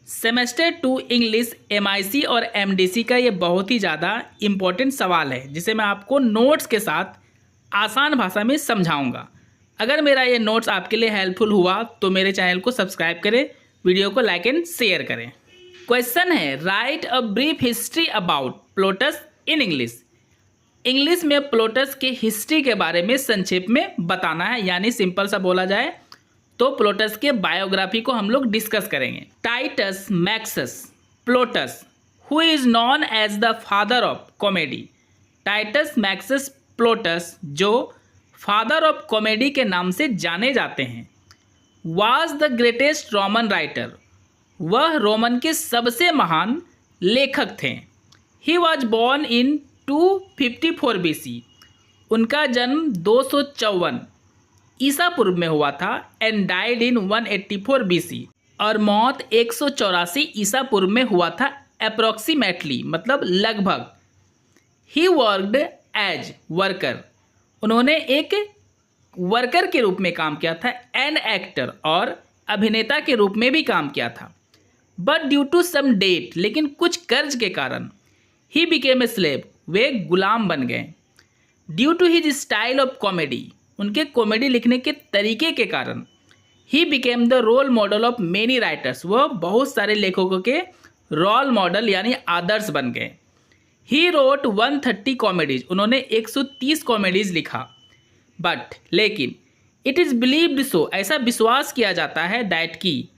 Semester 2 English MIC और MDC का ये बहुत ही ज़्यादा इम्पोर्टेंट सवाल है जिसे मैं आपको नोट्स के साथ आसान भाषा में समझाऊंगा। अगर मेरा ये नोट्स आपके लिए हेल्पफुल हुआ तो मेरे चैनल को सब्सक्राइब करें, वीडियो को लाइक एंड शेयर करें। क्वेश्चन है, write a brief history about Plautus in English. English में प्लोटस के हिस्ट्री के बारे में संक्षेप में बताना है, यानी सिंपल सा बोला जाए तो प्लोटस के बायोग्राफी को हम लोग डिस्कस करेंगे। Titus Maccius Plautus, who is known as the father of comedy. Titus Maccius Plautus, जो फादर ऑफ कॉमेडी के नाम से जाने जाते हैं, was the greatest Roman writer, वह रोमन के सबसे महान लेखक थे। He was born in 254 BC, उनका जन्म 254 ईसा पूर्व में हुआ था, एंड डाइड इन 184 BC, और मौत 184 ईसा पूर्व में हुआ था अप्रॉक्सीमेटली, मतलब लगभग। ही वर्कड एज वर्कर, उन्होंने एक वर्कर के रूप में काम किया था, एंड एक्टर, और अभिनेता के रूप में भी काम किया था। But due to some debt, लेकिन कुछ कर्ज के कारण, ही बिकेम ए स्लेव, वे गुलाम बन गए। Due to his style of comedy, उनके कॉमेडी लिखने के तरीके के कारण, he became the role model of many writers, वह बहुत सारे लेखकों के रोल मॉडल यानी आदर्श बन गए। ही रोट 130 कॉमेडीज, उन्होंने 130 कॉमेडीज लिखा। बट लेकिन इट इज़ बिलीव्ड सो, ऐसा विश्वास किया जाता है, दैट की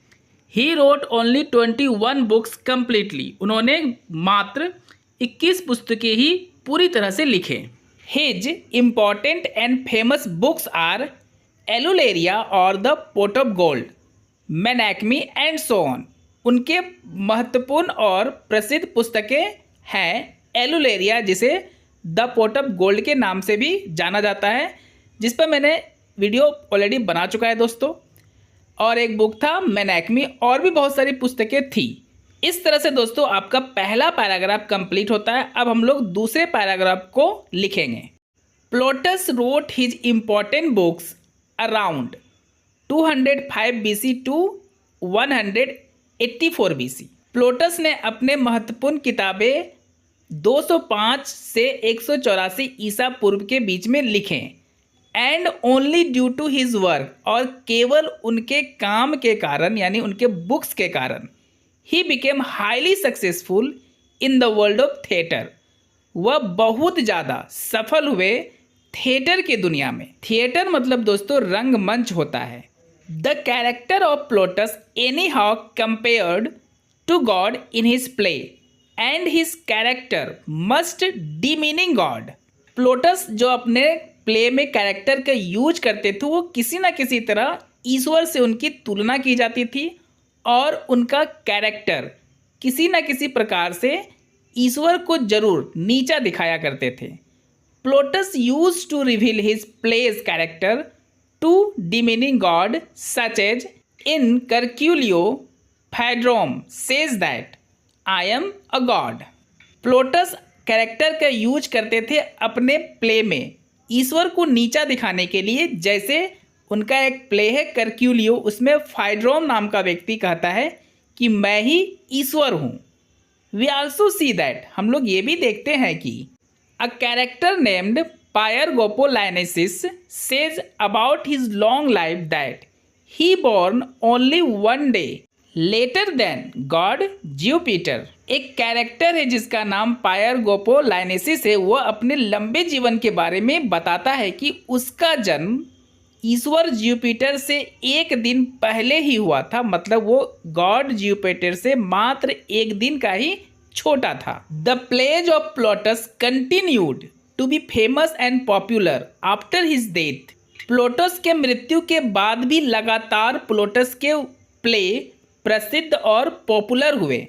he wrote only 21 books completely, उन्होंने मात्र 21 पुस्तकें ही पूरी तरह से लिखे। His important and famous books are Eluleria or the Pot of Gold, Menachmi and so on. उनके महत्वपूर्ण और प्रसिद्ध पुस्तकें हैं एलुलेरिया, जिसे द पोट ऑफ गोल्ड के नाम से भी जाना जाता है, जिस पर मैंने वीडियो ऑलरेडी बना चुका है दोस्तों, और एक बुक था मेनाक्मी, और भी बहुत सारी पुस्तकें थी। इस तरह से दोस्तों आपका पहला पैराग्राफ कंप्लीट होता है। अब हम लोग दूसरे पैराग्राफ को लिखेंगे। Plautus wrote his important books around 205 BC to 184 BC। Plautus ने अपने महत्वपूर्ण किताबें 205 से 184 ईसा पूर्व के बीच में लिखे। And only due to his work, और केवल उनके काम के कारण यानी उनके बुक्स के कारण, he became highly successful in the world of theatre, वह बहुत ज़्यादा सफल हुए थिएटर की दुनिया में। थिएटर मतलब दोस्तों रंगमंच होता है। The character of Plautus any how compared to god in his play, and his character must demeaning god. Plautus जो अपने प्ले में कैरेक्टर का यूज करते थे, वो किसी न किसी तरह ईश्वर से उनकी तुलना की जाती थी, और उनका कैरेक्टर किसी न किसी प्रकार से ईश्वर को जरूर नीचा दिखाया करते थे। Plautus use to reveal his plays character to demeaning god, such as in Curculio Phaedromus says that I am a god. Plautus character का यूज करते थे अपने प्ले में ईश्वर को नीचा दिखाने के लिए। जैसे उनका एक प्ले है कर्क्यूलियो, उसमें फाइड्रोम नाम का व्यक्ति कहता है कि मैं ही ईश्वर हूँ। वी आल्सो सी दैट, हम लोग ये भी देखते हैं कि a character named Pyrgopolinices says about his long life that he born only one day later than god Jupiter. एक कैरेक्टर है जिसका नाम पायरगोपोलाइनेसिस है, वह अपने लंबे जीवन के बारे में बताता है कि उसका जन्म ईश्वर ज्यूपिटर से एक दिन पहले ही हुआ था, मतलब वो गॉड ज्यूपिटर से मात्र एक दिन का ही छोटा था। The plays of Plautus continued to be famous and popular after his death. Plautus के मृत्यु के बाद भी लगातार प्लोटस के प्ले प्रसिद्ध और पॉपुलर हुए।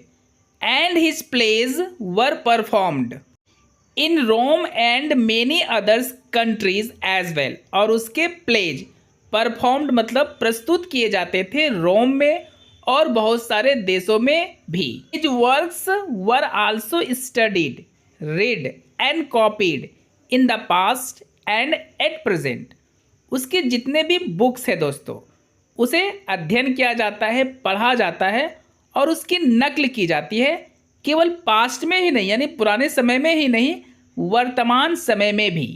And his plays were performed in Rome and many others countries as well, और उसके प्लेज परफॉर्म्ड मतलब प्रस्तुत किए जाते थे रोम में और बहुत सारे देशों में भी। His works were also studied, read and copied in the past and at present. उसके जितने भी बुक्स हैं दोस्तों, उसे अध्ययन किया जाता है, पढ़ा जाता है और उसकी नकल की जाती है, केवल पास्ट में ही नहीं यानी पुराने समय में ही नहीं, वर्तमान समय में भी।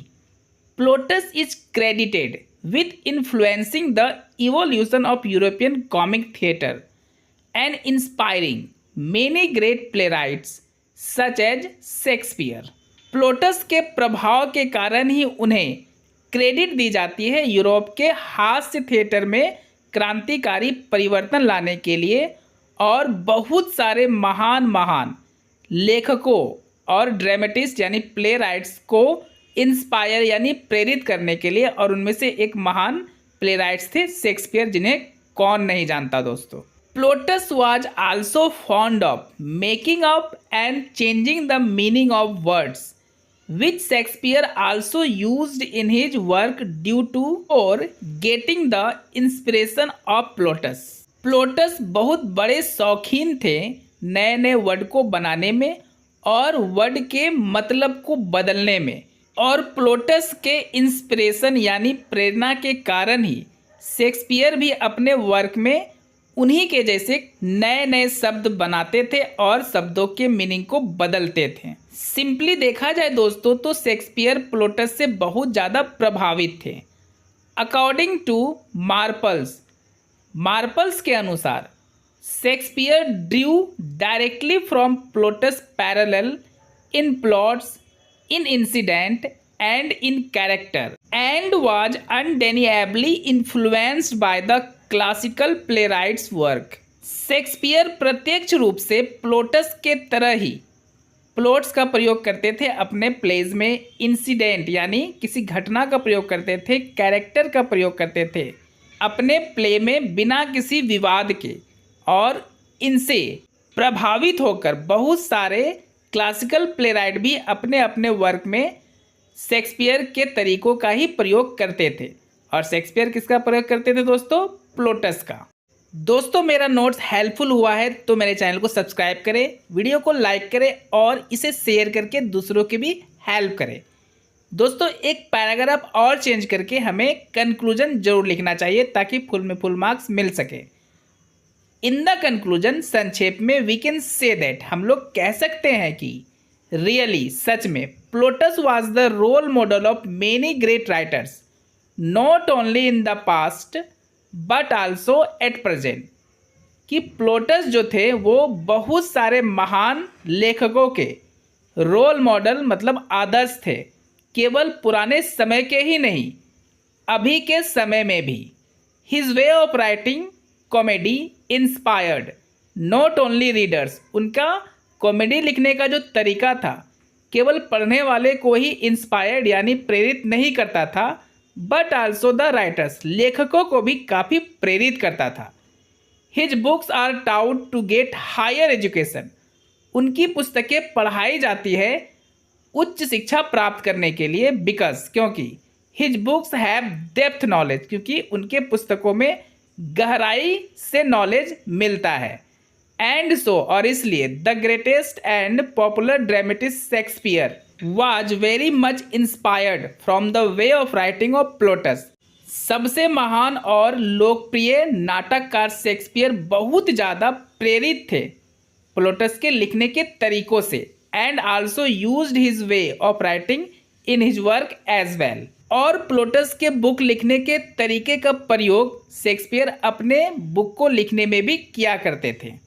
Plautus is credited with influencing the evolution of European comic theatre and inspiring many great playwrights such as Shakespeare। प्लोटस के प्रभाव के कारण ही उन्हें क्रेडिट दी जाती है यूरोप के हास्य थिएटर में क्रांतिकारी परिवर्तन लाने के लिए और बहुत सारे महान महान लेखकों और ड्रामेटिस्ट यानी प्ले राइट्स को इंस्पायर यानी प्रेरित करने के लिए। और उनमें से एक महान प्ले राइट्स थे शेक्सपियर, जिन्हें कौन नहीं जानता दोस्तों। Plautus was also fond of making up and changing the meaning of words which Shakespeare also used in his work due to or getting the inspiration of Plautus। प्लोटस बहुत बड़े शौकीन थे नए नए वर्ड को बनाने में और वर्ड के मतलब को बदलने में, और प्लोटस के इंस्पिरेशन यानी प्रेरणा के कारण ही शेक्सपियर भी अपने वर्क में उन्हीं के जैसे नए नए शब्द बनाते थे और शब्दों के मीनिंग को बदलते थे। सिंपली देखा जाए दोस्तों तो शेक्सपियर प्लोटस से बहुत ज़्यादा प्रभावित थे। अकॉर्डिंग टू मार्पल्स के अनुसार Shakespeare drew directly from Plautus parallel in plots, in incident and in character and was undeniably influenced by the classical playwrights work। Shakespeare प्रत्यक्ष रूप से प्लोटस के तरह ही प्लॉट्स का प्रयोग करते थे अपने प्लेज में, इंसिडेंट यानी किसी घटना का प्रयोग करते थे, कैरेक्टर का प्रयोग करते थे अपने प्ले में बिना किसी विवाद के, और इनसे प्रभावित होकर बहुत सारे क्लासिकल प्लेराइट भी अपने अपने वर्क में शेक्सपियर के तरीकों का ही प्रयोग करते थे। और शेक्सपियर किसका प्रयोग करते थे दोस्तों? प्लोटस का। दोस्तों मेरा नोट्स हेल्पफुल हुआ है तो मेरे चैनल को सब्सक्राइब करें, वीडियो को लाइक करें और इसे शेयर करके दूसरों की भी हेल्प करें। दोस्तों एक पैराग्राफ और चेंज करके हमें कंक्लूजन जरूर लिखना चाहिए ताकि फुल में फुल मार्क्स मिल सके। इन द कंक्लूजन, संक्षेप में, वी कैन से दैट, हम लोग कह सकते हैं कि रियली, सच में, Plautus was the role model of many great writers not only in the past but also at present. कि प्लोटस जो थे वो बहुत सारे महान लेखकों के रोल मॉडल मतलब आदर्श थे, केवल पुराने समय के ही नहीं अभी के समय में भी। His way of writing comedy inspired not only readers, उनका कॉमेडी लिखने का जो तरीका था केवल पढ़ने वाले को ही इंस्पायर्ड यानी प्रेरित नहीं करता था, बट आल्सो द राइटर्स, लेखकों को भी काफ़ी प्रेरित करता था। His books are taught to get higher education, उनकी पुस्तकें पढ़ाई जाती है उच्च शिक्षा प्राप्त करने के लिए, बिकॉज, क्योंकि his books have depth knowledge, क्योंकि उनके पुस्तकों में गहराई से नॉलेज मिलता है। एंड सो, और इसलिए, the greatest and popular dramatist Shakespeare was very much inspired from the way of writing of Plautus. सबसे महान और लोकप्रिय नाटककार शेक्सपियर बहुत ज़्यादा प्रेरित थे प्लोटस के लिखने के तरीकों से, and also used his way of writing in his work as well. और प्लोटस के बुक लिखने के तरीके का प्रयोग शेक्सपियर अपने बुक को लिखने में भी किया करते थे।